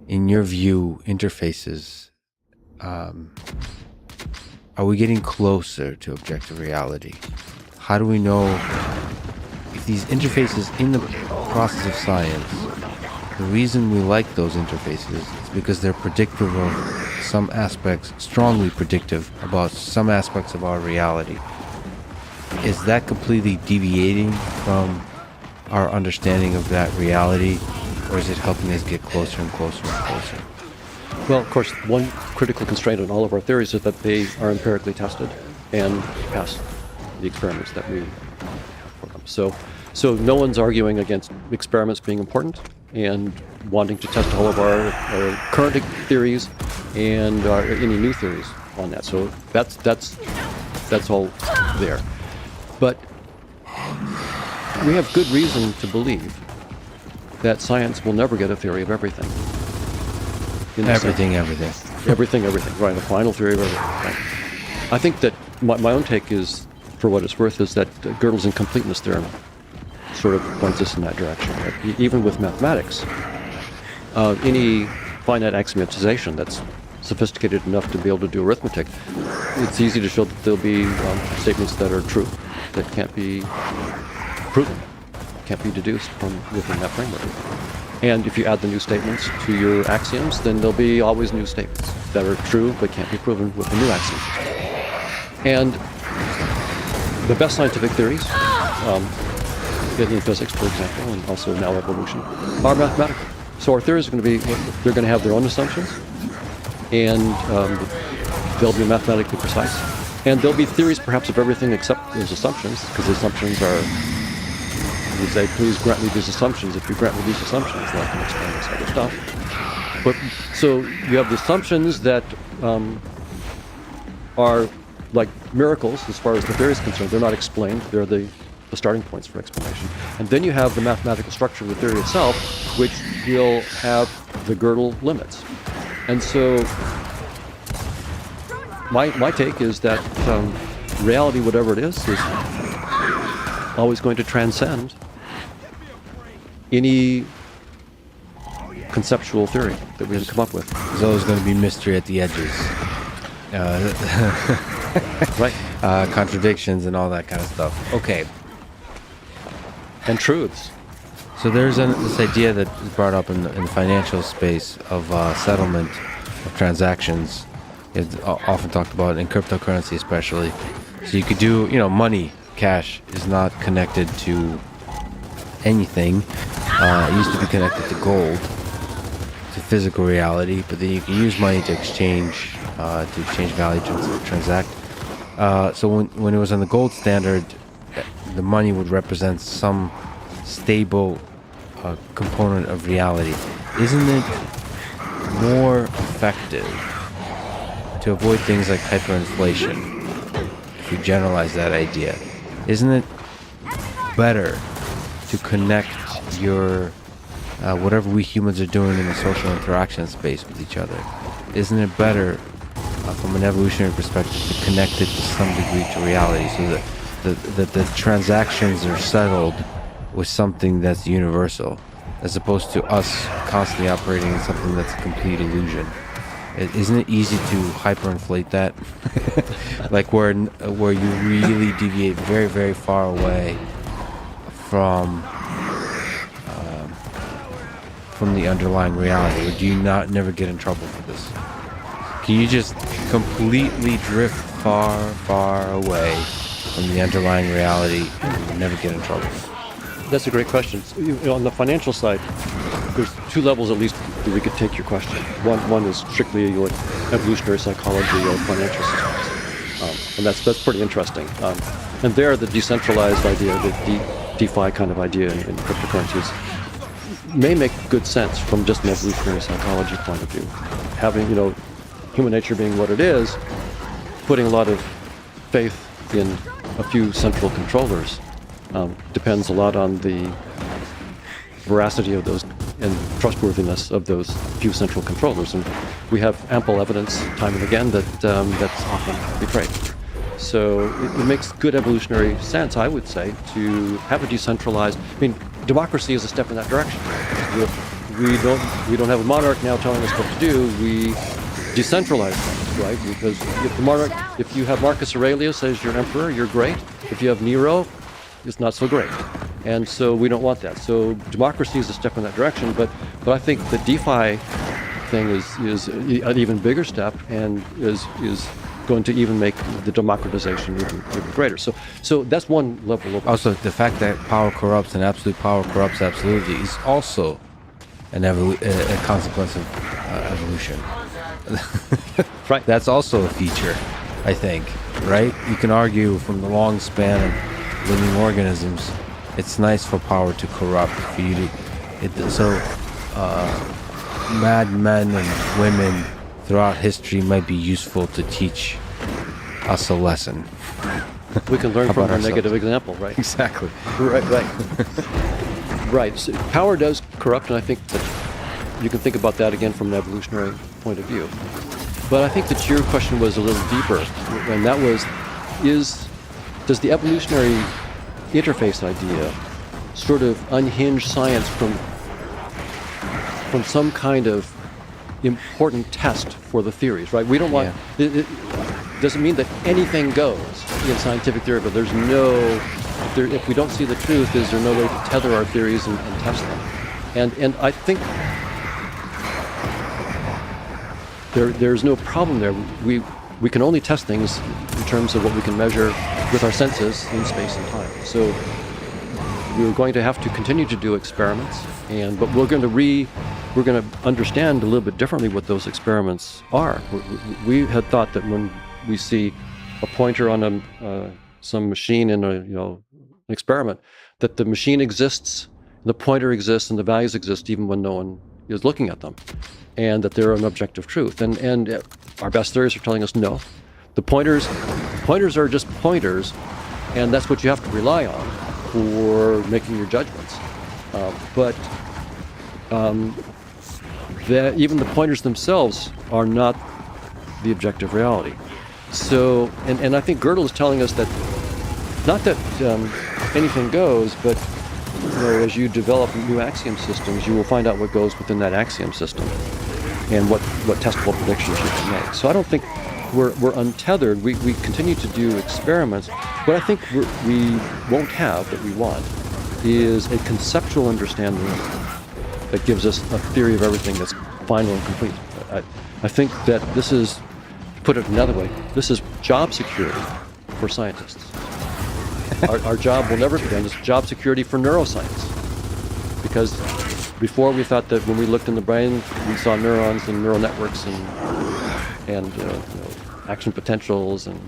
in your view, interfaces, are we getting closer to objective reality? How do we know if these interfaces in the process of science, the reason we like those interfaces is because they're predictive of some aspects, strongly predictive about some aspects of our reality. Is that completely deviating from our understanding of that reality, or is it helping us get closer and closer and closer? Well, of course, one critical constraint on all of our theories is that they are empirically tested and pass the experiments that we have for them. So no one's arguing against experiments being important and wanting to test all of our current theories and any new theories on that. So that's all there. But we have good reason to believe that science will never get a theory of everything. Everything. Everything, right, a final theory of everything. Right. I think that my own take is, for what it's worth, is that Gödel's incompleteness theorem sort of points us in that direction. That even with mathematics, any finite axiomatization that's sophisticated enough to be able to do arithmetic, it's easy to show that there'll be statements that are true, that can't be proven, can't be deduced from within that framework. And if you add the new statements to your axioms, then there'll be always new statements that are true but can't be proven with the new axioms. And the best scientific theories, in physics, for example, and also now evolution, are mathematical. So our theories are going to be, they're going to have their own assumptions, and they'll be mathematically precise. And there'll be theories perhaps of everything except those assumptions, because the assumptions are, you say, please grant me these assumptions. If you grant me these assumptions, then I can explain this other stuff. But so you have the assumptions that are like miracles as far as the theory is concerned. They're not explained. They're the starting points for explanation. And then you have the mathematical structure of the theory itself, which will have the Gödel limits. And so my take is that reality, whatever it is always going to transcend any conceptual theory that we can come up with. There's always going to be mystery at the edges. Right. Contradictions and all that kind of stuff. Okay. And truths. So there's this idea that is brought up in the financial space of settlement of transactions. It's often talked about in cryptocurrency especially. So you could do, money, cash is not connected to anything. It used to be connected to gold, to physical reality, but then you can use money to exchange value, to transact. So when it was on the gold standard, the money would represent some stable component of reality. Isn't it more effective to avoid things like hyperinflation, if you generalize that idea? Isn't it better to connect your whatever we humans are doing in the social interaction space with each other? Isn't it better from an evolutionary perspective to connect it to some degree to reality, so that the transactions are settled with something that's universal, as opposed to us constantly operating in something that's a complete illusion? Isn't it easy to hyperinflate that? Like where you really deviate very, very far away from the underlying reality? Or do you never get in trouble for this? Can you just completely drift far, far away from the underlying reality and never get in trouble? That's a great question. On the financial side, there's two levels at least that we could take your question. One is strictly like evolutionary psychology of financial systems, and that's pretty interesting. And there, the decentralized idea, the DeFi kind of idea in cryptocurrencies, may make good sense from just an evolutionary psychology point of view. Having human nature being what it is, putting a lot of faith in a few central controllers depends a lot on the veracity of those and trustworthiness of those few central controllers. And we have ample evidence, time and again, that that's often betrayed. So it makes good evolutionary sense, I would say, to have a decentralized... democracy is a step in that direction. we don't have a monarch now telling us what to do. We decentralize things, right? Because if you have Marcus Aurelius as your emperor, you're great. If you have Nero, it's not so great. And so we don't want that. So democracy is a step in that direction. But I think the DeFi thing is an even bigger step, and is going to even make the democratization even greater. So that's one level of... Also, the fact that power corrupts and absolute power corrupts absolutely is also a consequence of evolution. Right. That's also a feature, I think, right? You can argue from the long span of living organisms, it's nice for power to corrupt, for you to... mad men and women throughout history might be useful to teach us a lesson. We can learn from a ourselves? negative example, right? Exactly. Right. Right. So power does corrupt, and I think that you can think about that again from an evolutionary point of view. But I think that your question was a little deeper, and that was, does the evolutionary interface idea sort of unhinge science from some kind of important test for the theories, right? We don't want... Yeah. It doesn't mean that anything goes in scientific theory, but there's no... If we don't see the truth, is there no way to tether our theories and test them? And I think there's no problem there. We can only test things in terms of what we can measure with our senses in space and time. So we're going to have to continue to do experiments, but we're going to understand a little bit differently what those experiments are. We had thought that when we see a pointer on some machine in an experiment, that the machine exists, the pointer exists, and the values exist even when no one is looking at them, and that they're an objective truth. And our best theories are telling us no. The pointers are just pointers, and that's what you have to rely on for making your judgments. That even the pointers themselves are not the objective reality. So, and I think Gödel is telling us that, not that anything goes, but as you develop new axiom systems, you will find out what goes within that axiom system and what testable predictions you can make. So I don't think we're untethered. We continue to do experiments. What I think we won't have that we want is a conceptual understanding that gives us a theory of everything that's final and complete. I think that this is, to put it another way, this is job security for scientists. Our job will never be done. It's job security for neuroscience. Because before we thought that when we looked in the brain, we saw neurons and neural networks and action potentials and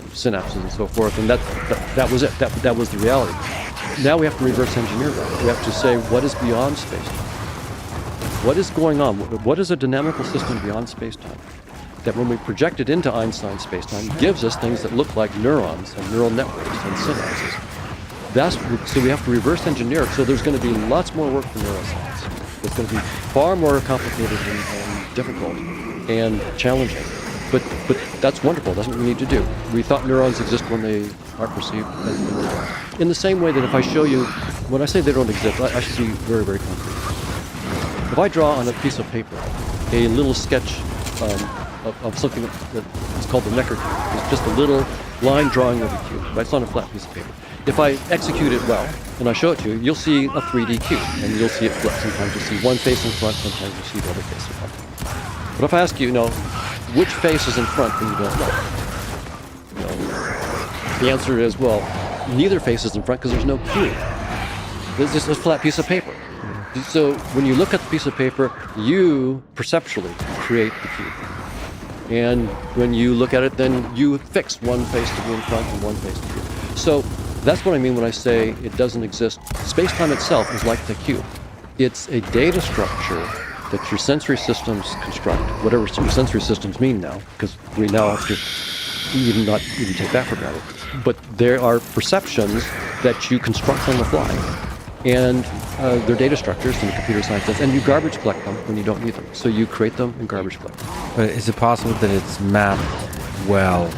synapses and so forth, and that was it. That was the reality. Now we have to reverse engineer that. We have to say, what is beyond space-time? What is going on? What is a dynamical system beyond space-time? That when we project it into Einstein's space-time, gives us things that look like neurons and neural networks and synapses. So we have to reverse engineer it. So there's going to be lots more work for neuroscience. It's going to be far more complicated and difficult and challenging. But that's wonderful. That's what we need to do. We thought neurons exist when they are perceived as neurons. In the same way that if I show you, when I say they don't exist, I should be very, very concrete. If I draw on a piece of paper a little sketch of something that's called the Necker cube, it's just a little line drawing of a cube, right? It's on a flat piece of paper. If I execute it well and I show it to you, you'll see a 3D cube, and you'll see it flip. Sometimes you see one face in front, sometimes you see the other face in front. But if I ask you, which face is in front, then you don't know. The answer is, well, neither face is in front because there's no cube. There's just a flat piece of paper. So when you look at the piece of paper, you perceptually create the cube. And when you look at it, then you fix one face to be in front and one face to be. So that's what I mean when I say it doesn't exist. Space-time itself is like the cube. It's a data structure that your sensory systems construct, whatever your sensory systems mean now, because we now have to not even take that for granted. But there are perceptions that you construct on the fly. And they're data structures in the computer science sense, and you garbage collect them when you don't need them. So you create them and garbage collect them. But is it possible that it's mapped well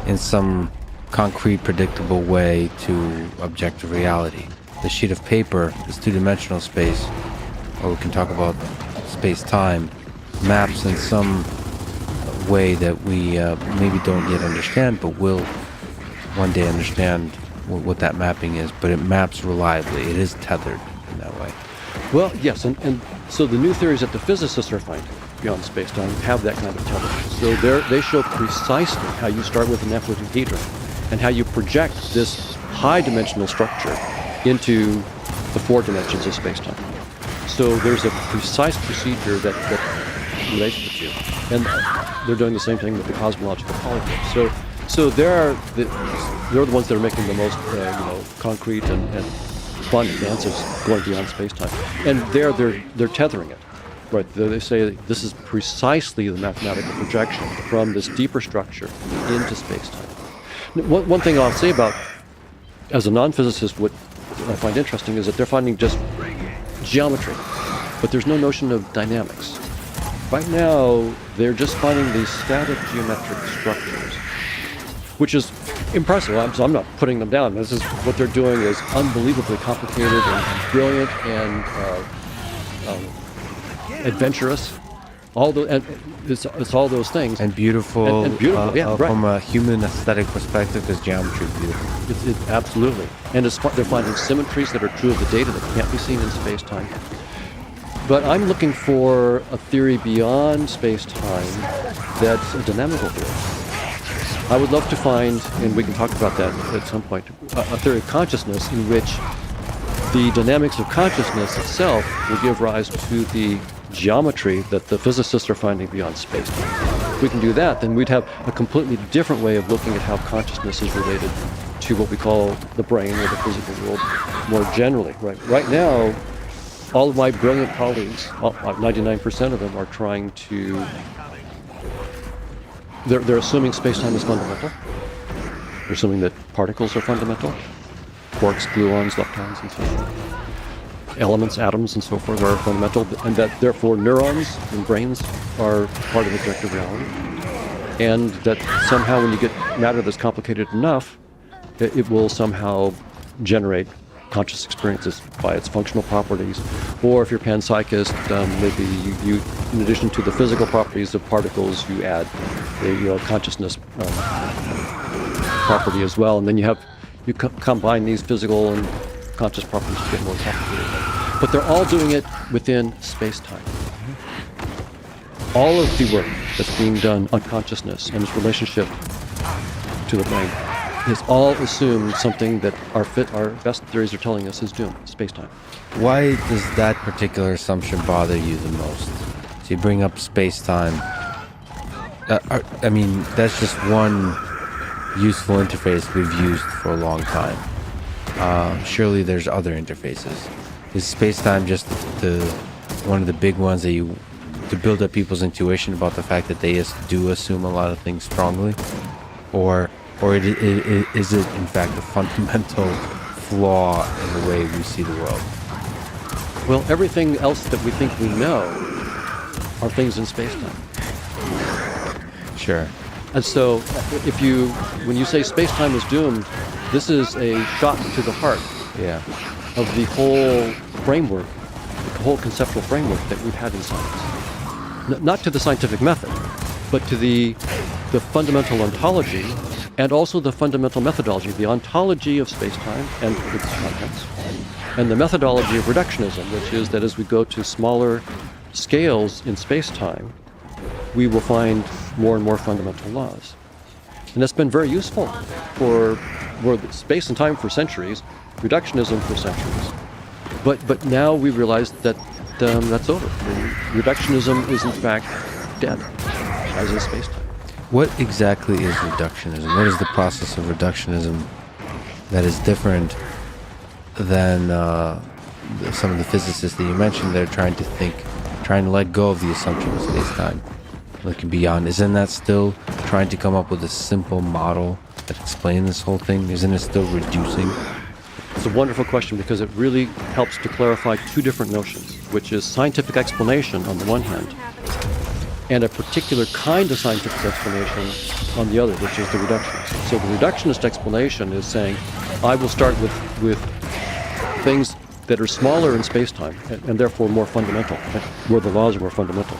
in some concrete, predictable way to objective reality? The sheet of paper is two-dimensional space. or we can talk about space-time, maps in some way that we maybe don't yet understand, but will one day understand what that mapping is. But it maps reliably. It is tethered in that way. Well, yes, and so the new theories that the physicists are finding beyond space-time have that kind of tethering. So they show precisely how you start with an eclohedron and how you project this high-dimensional structure into the 4 dimensions of space-time. So there's a precise procedure that relates the two. And they're doing the same thing with the cosmological polytopes. So they're the ones that are making the most concrete and fun advances going beyond space-time. And they're tethering it. Right, they say this is precisely the mathematical projection from this deeper structure into space-time. One thing I'll say about, as a non-physicist, what I find interesting is that they're finding just geometry, but there's no notion of dynamics. Right now, they're just finding these static geometric structures, which is impressive. I'm not putting them down. This is what they're doing is unbelievably complicated and brilliant and adventurous. It's all those things. And beautiful. And beautiful, yeah, right. From a human aesthetic perspective, because geometry is beautiful. Absolutely. And they're finding symmetries that are true of the data that can't be seen in space-time. But I'm looking for a theory beyond space-time that's a dynamical theory. I would love to find, and we can talk about that at some point, a theory of consciousness in which the dynamics of consciousness itself will give rise to the geometry that the physicists are finding beyond space-time. If we can do that, then we'd have a completely different way of looking at how consciousness is related to what we call the brain or the physical world more generally. Right now, all of my brilliant colleagues, 99% of them, are trying to... They're assuming space-time is fundamental. They're assuming that particles are fundamental. Quarks, gluons, leptons, and so forth. Elements, atoms, and so forth are fundamental, and that therefore neurons and brains are part of objective reality. And that somehow when you get matter that's complicated enough, it will somehow generate conscious experiences by its functional properties. Or if you're panpsychist, maybe you, in addition to the physical properties of particles, you add the consciousness property as well, and then you combine these physical and conscious properties to get more complicated. But they're all doing it within space-time. All of the work that's being done on consciousness and its relationship to the brain is all assumed something that our best theories are telling us is doomed, space-time. Why does that particular assumption bother you the most? So you bring up space-time. I mean, that's just one useful interface we've used for a long time. Surely there's other interfaces. Is space-time just one of the big ones that to build up people's intuition about the fact that they do assume a lot of things strongly? Or is it in fact a fundamental flaw in the way we see the world? Well, everything else that we think we know are things in space-time. Sure. And so when you say space-time is doomed, this is a shot to the heart of the whole framework, the whole conceptual framework that we've had in science. Not to the scientific method, but to the fundamental ontology and also the fundamental methodology, the ontology of space-time and its contents, and the methodology of reductionism, which is that as we go to smaller scales in space-time, we will find more and more fundamental laws. And that's been very useful for space and time for centuries, reductionism for centuries. But now we realize that that's over. Reductionism is in fact dead, as is space-time. What exactly is reductionism? What is the process of reductionism that is different than some of the physicists that you mentioned? They're trying to let go of the assumption of space-time, looking beyond. Isn't that still trying to come up with a simple model that explains this whole thing? Isn't it still reducing? It's a wonderful question because it really helps to clarify two different notions, which is scientific explanation on the one hand, and a particular kind of scientific explanation on the other, which is the reductionist. So the reductionist explanation is saying, I will start with things that are smaller in space-time and therefore more fundamental, where the laws are more fundamental.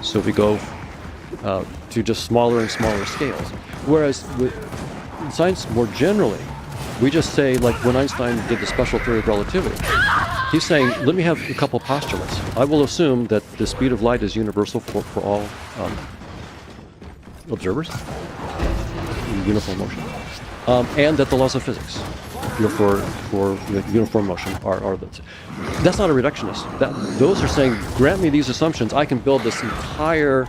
So we go to just smaller and smaller scales. Whereas in science more generally, we just say, like when Einstein did the special theory of relativity, he's saying, let me have a couple postulates. I will assume that the speed of light is universal for all observers, uniform motion, and that the laws of physics for uniform motion are that's not a reductionist. Those are saying, grant me these assumptions, I can build this entire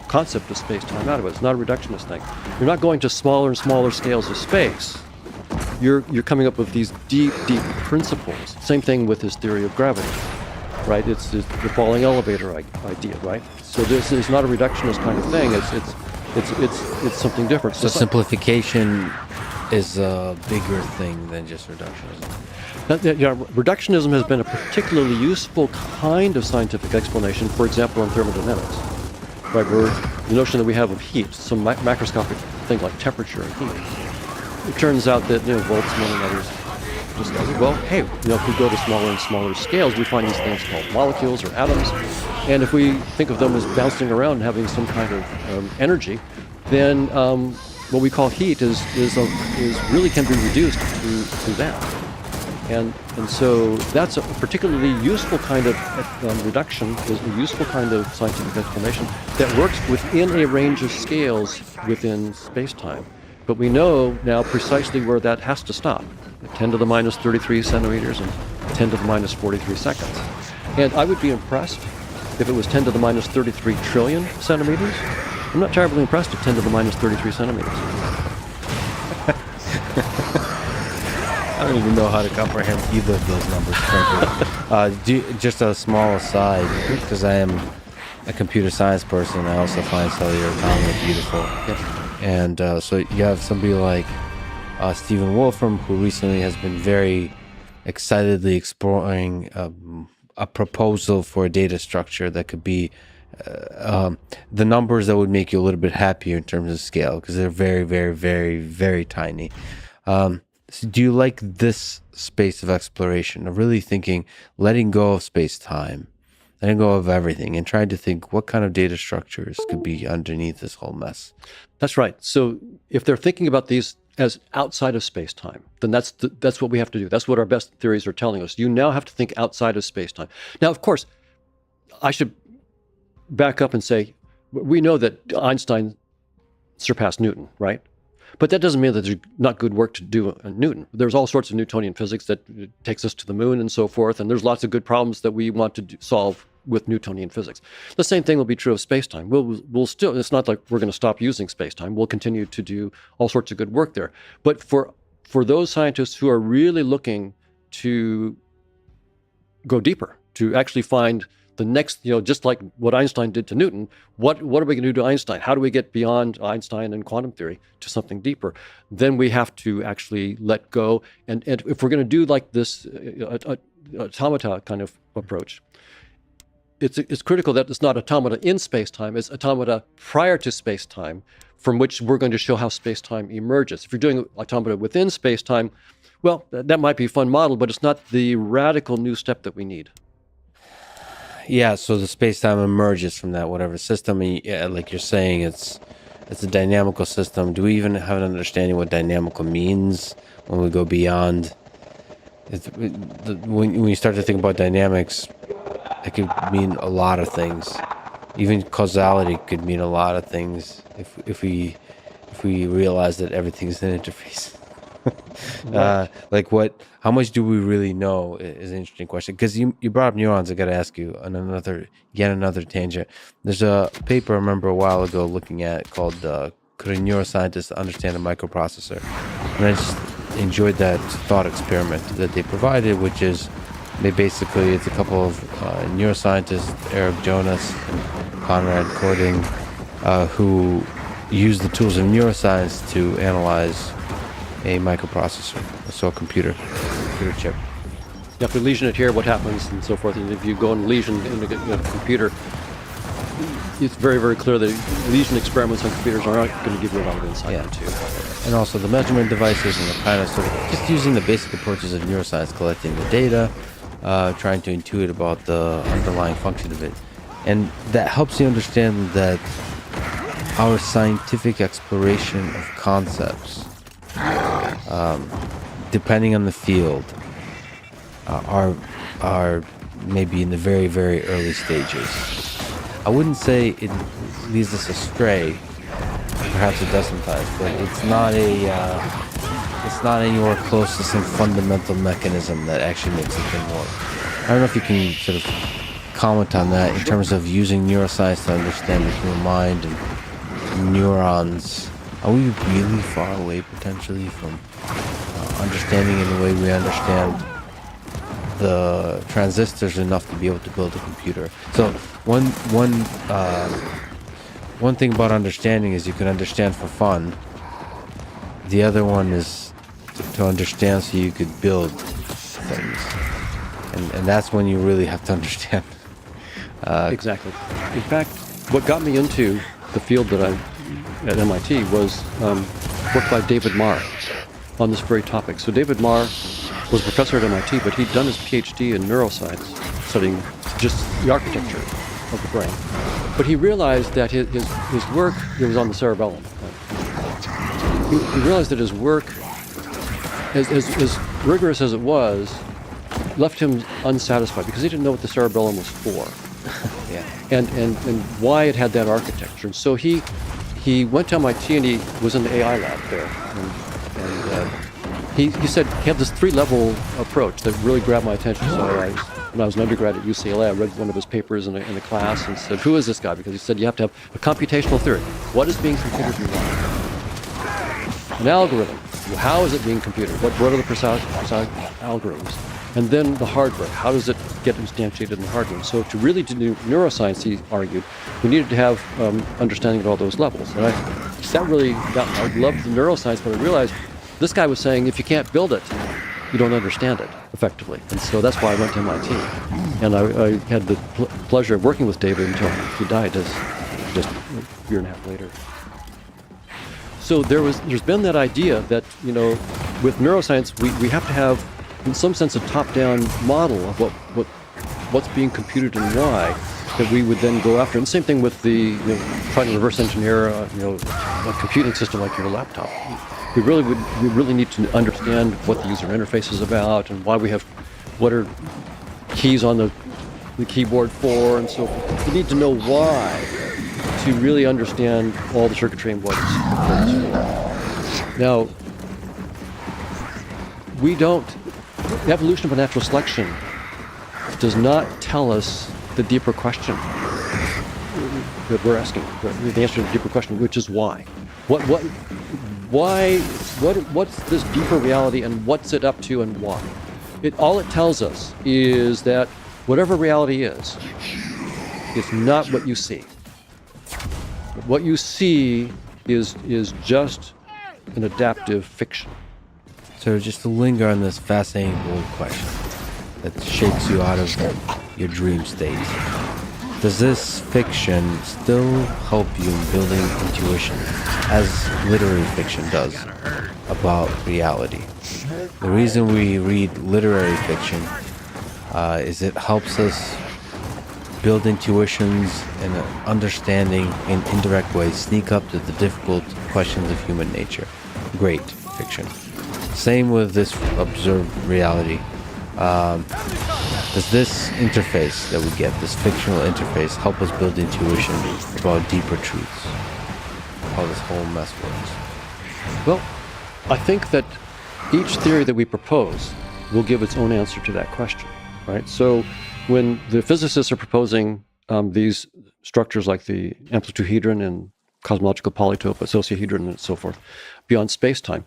concept of space-time out of it. It's not a reductionist thing. You're not going to smaller and smaller scales of space. You're coming up with these deep principles. Same thing with his theory of gravity, right? It's the falling elevator idea, right? So this is not a reductionist kind of thing. It's something different. So simplification is a bigger thing than just reductionism. Reductionism has been a particularly useful kind of scientific explanation, for example, in thermodynamics, right? Where the notion that we have of heat, some macroscopic thing like temperature and heat. It turns out that Boltzmann and others just well, hey, if we go to smaller and smaller scales, we find these things called molecules or atoms, and if we think of them as bouncing around and having some kind of energy, then what we call heat is really can be reduced to that, and so that's a particularly useful kind of reduction, is a useful kind of scientific explanation that works within a range of scales within space-time. But we know now precisely where that has to stop, 10 to the minus 33 centimeters and 10 to the minus 43 seconds. And I would be impressed if it was 10 to the minus 33 trillion centimeters. I'm not terribly impressed at 10 to the minus 33 centimeters. I don't even know how to comprehend either of those numbers, frankly. Just a small aside, because I am a computer science person, I also find cellular atomic beautiful. Yes. And so you have somebody like Stephen Wolfram, who recently has been very excitedly exploring a proposal for a data structure that could be the numbers that would make you a little bit happier in terms of scale, because they're very, very, very, very tiny. So do you like this space of exploration, of really thinking, letting go of space-time, letting go of everything, and trying to think what kind of data structures could be underneath this whole mess? That's right. So if they're thinking about these as outside of space-time, then that's what we have to do. That's what our best theories are telling us. You now have to think outside of space-time. Now, of course, I should back up and say, we know that Einstein surpassed Newton, right? But that doesn't mean that there's not good work to do on Newton. There's all sorts of Newtonian physics that takes us to the moon and so forth, and there's lots of good problems that we want to solve with Newtonian physics. The same thing will be true of space-time. We'll still, it's not like we're going to stop using space-time. We'll continue to do all sorts of good work there. But for those scientists who are really looking to go deeper, to actually find the next, just like what Einstein did to Newton, what are we going to do to Einstein? How do we get beyond Einstein and quantum theory to something deeper? Then we have to actually let go. And if we're going to do like this automata kind of approach, it's critical that it's not automata in space-time, it's automata prior to space-time, from which we're going to show how space-time emerges. If you're doing automata within space-time, well, that might be a fun model, but it's not the radical new step that we need. Yeah, so the space-time emerges from that whatever system, and like you're saying, it's a dynamical system. Do we even have an understanding what dynamical means when we go beyond? When you start to think about dynamics, it could mean a lot of things. Even causality could mean a lot of things if we realize that everything's an interface. Right. How much do we really know is an interesting question, because you brought up neurons. I got to ask you on another tangent. There's a paper I remember a while ago looking at called "Could a Neuroscientist Understand a Microprocessor?" And I just enjoyed that thought experiment that they provided, which is it's a couple of neuroscientists, Eric Jonas and Conrad Cording, who use the tools of neuroscience to analyze a microprocessor, so a computer chip. You have to lesion it here, what happens, and so forth. And if you go and lesion in a computer, it's very, very clear that lesion experiments on computers are not going to give you a lot of insight into. And also the measurement devices and the kind of sort of just using the basic approaches of neuroscience, collecting the data, trying to intuit about the underlying function of it. And that helps you understand that our scientific exploration of concepts, depending on the field, are maybe in the very, very early stages. I wouldn't say it leads us astray. Perhaps it does sometimes, but it's not anywhere close to some fundamental mechanism that actually makes the thing work. I don't know if you can sort of comment on that in terms of using neuroscience to understand the human mind and neurons. Are we really far away potentially from understanding in the way we understand the transistors enough to be able to build a computer? So one thing about understanding is you can understand for fun. The other one is to understand so you could build things, and that's when you really have to understand. Exactly. In fact, what got me into the field that I at MIT was work by David Marr on this very topic. So David Marr was a professor at MIT, but he'd done his PhD in neuroscience, studying just the architecture of the brain. But he realized that his work, it was on the cerebellum. He realized that his work, as rigorous as it was, left him unsatisfied because he didn't know what the cerebellum was for. Yeah. And why it had that architecture. And so he went to MIT and he was in the AI lab there. And he said he had this 3-level approach that really grabbed my attention. So when I was an undergrad at UCLA, I read one of his papers in a class and said, who is this guy? Because he said you have to have a computational theory. What is being computed and why? An algorithm. How is it being computed? What are the precise algorithms? And then the hardware. How does it get instantiated in the hardware? So to really do neuroscience, he argued, we needed to have understanding at all those levels. And I loved the neuroscience, but I realized this guy was saying if you can't build it, you don't understand it effectively. And so that's why I went to MIT. And I had the pleasure of working with David until he died just a year and a half later. So there's been that idea that, with neuroscience, we have to have, in some sense, a top-down model of what's being computed and why that we would then go after. And same thing with the trying to reverse engineer a computing system like your laptop. We really need to understand what the user interface is about and why we have what are keys on the keyboard for, and so forth. We need to know why to really understand all the circuitry and what it's for. Now, the evolution of a natural selection does not tell us the deeper question that we're asking, the answer to the deeper question, which is why. What's this deeper reality and what's it up to and why? All it tells us is that whatever reality is, it's not what you see. What you see is just an adaptive fiction. So just to linger on this fascinating old question that shakes you out of your dream state. Does this fiction still help you in building intuition, as literary fiction does, about reality? The reason we read literary fiction is it helps us build intuitions and understanding in indirect ways, sneak up to the difficult questions of human nature. Great fiction. Same with this observed reality. Does this interface that we get, this fictional interface, help us build intuition about deeper truths? How this whole mess works? Well, I think that each theory that we propose will give its own answer to that question, right? So when the physicists are proposing these structures like the amplitude-hedron and cosmological polytope, associahedron, and so forth, beyond space-time,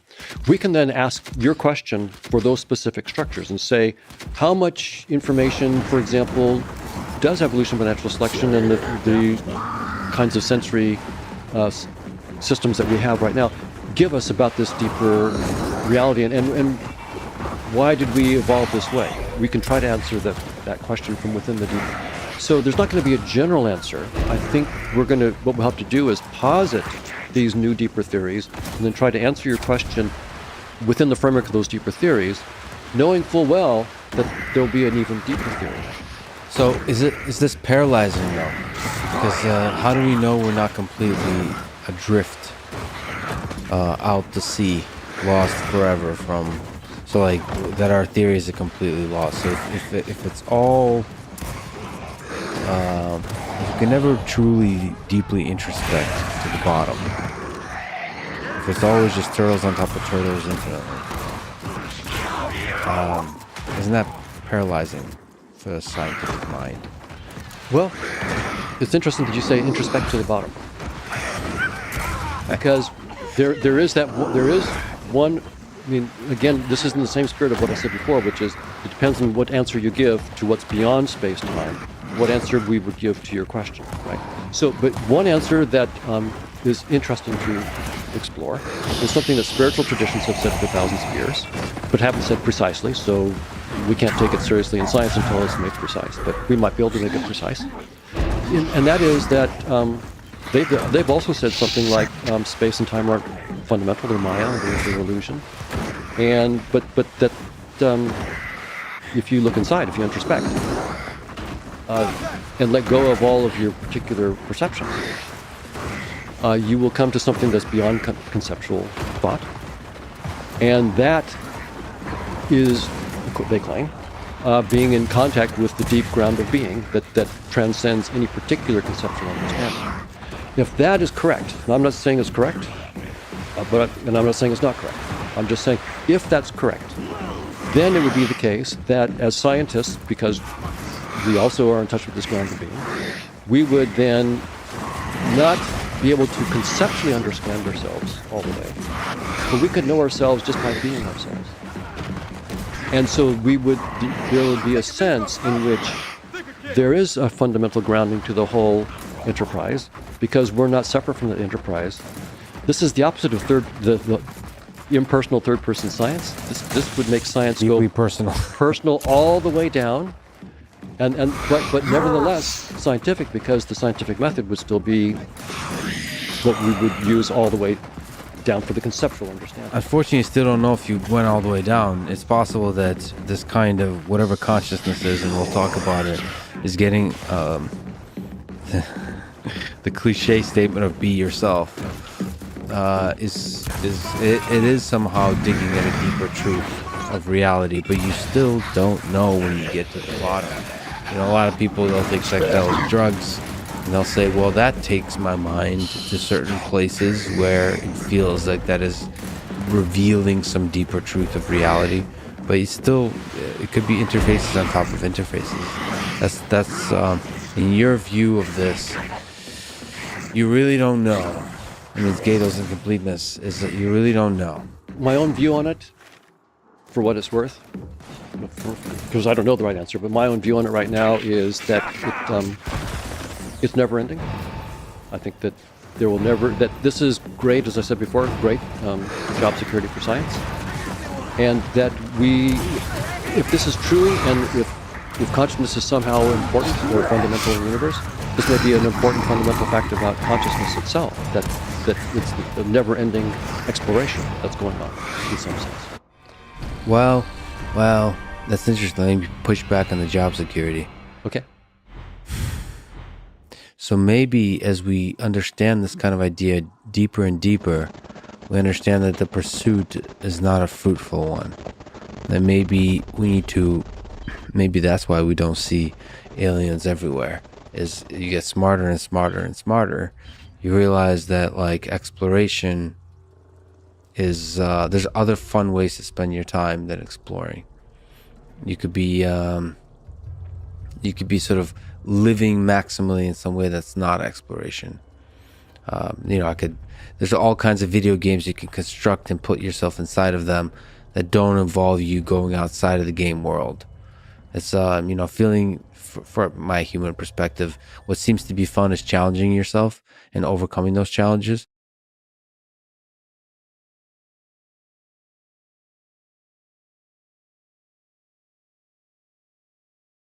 we can then ask your question for those specific structures and say, how much information, for example, does evolution by natural selection and the kinds of sensory systems that we have right now give us about this deeper reality, and why did we evolve this way? We can try to answer that question from within the deeper. So there's not going to be a general answer. I think what we'll have to do is posit these new deeper theories and then try to answer your question within the framework of those deeper theories, knowing full well that there'll be an even deeper theory. So is this paralyzing though? Because how do we know we're not completely adrift out to sea, lost forever from? So like that our theories are completely lost. So if it's all, if you can never truly deeply introspect to the bottom, if it's always just turtles on top of turtles infinitely, isn't that paralyzing for the scientific mind? Well, it's interesting that you say introspect to the bottom, because there is one. I mean, again, this is in the same spirit of what I said before, which is it depends on what answer you give to what's beyond space-time, what answer we would give to your question, right? So, but one answer that is interesting to explore is something that spiritual traditions have said for thousands of years, but haven't said precisely, so we can't take it seriously in science until it's made precise, but we might be able to make it precise. And that is that they've also said something like space and time aren't fundamental, they're Maya, they're illusion. But that if you look inside, if you introspect, and let go of all of your particular perceptions, you will come to something that's beyond conceptual thought. And that is, they claim, being in contact with the deep ground of being that transcends any particular conceptual understanding. If that is correct, and I'm not saying it's correct, and I'm not saying it's not correct, I'm just saying if that's correct, then it would be the case that as scientists, because we also are in touch with this ground of being, we would then not be able to conceptually understand ourselves all the way, but we could know ourselves just by being ourselves. And so there would be a sense in which there is a fundamental grounding to the whole enterprise, because we're not separate from the enterprise. This is the opposite of the impersonal third-person science. This would make science Deeply go personal all the way down, but nevertheless scientific, because the scientific method would still be what we would use all the way down for the conceptual understanding. Unfortunately, you still don't know if you went all the way down. It's possible that this kind of whatever consciousness is, and we'll talk about it, is getting the cliche statement of "be yourself." It is somehow digging at a deeper truth of reality, but you still don't know when you get to the bottom. You know, a lot of people, they'll take psychedelic drugs, and they'll say, well, that takes my mind to certain places where it feels like that is revealing some deeper truth of reality. But you still, it could be interfaces on top of interfaces. That's in your view of this, you really don't know. I mean, it's Gato's incompleteness, is that you really don't know. My own view on it, for what it's worth, because I don't know the right answer, but my own view on it right now is that it's never ending. I think that there will never, that this is great, as I said before, great job security for science. And that if this is true, and if consciousness is somehow important or fundamental in the universe, this may be an important fundamental fact about consciousness itself, that it's the never-ending exploration that's going on in some sense. Well, that's interesting. Let me push back on the job security. Okay. So maybe as we understand this kind of idea deeper and deeper, we understand that the pursuit is not a fruitful one. That maybe maybe that's why we don't see aliens everywhere. Is you get smarter and smarter and smarter, you realize that like exploration is there's other fun ways to spend your time than exploring. You could be sort of living maximally in some way that's not exploration. There's all kinds of video games you can construct and put yourself inside of them that don't involve you going outside of the game world. It's feeling, for my human perspective, what seems to be fun is challenging yourself and overcoming those challenges.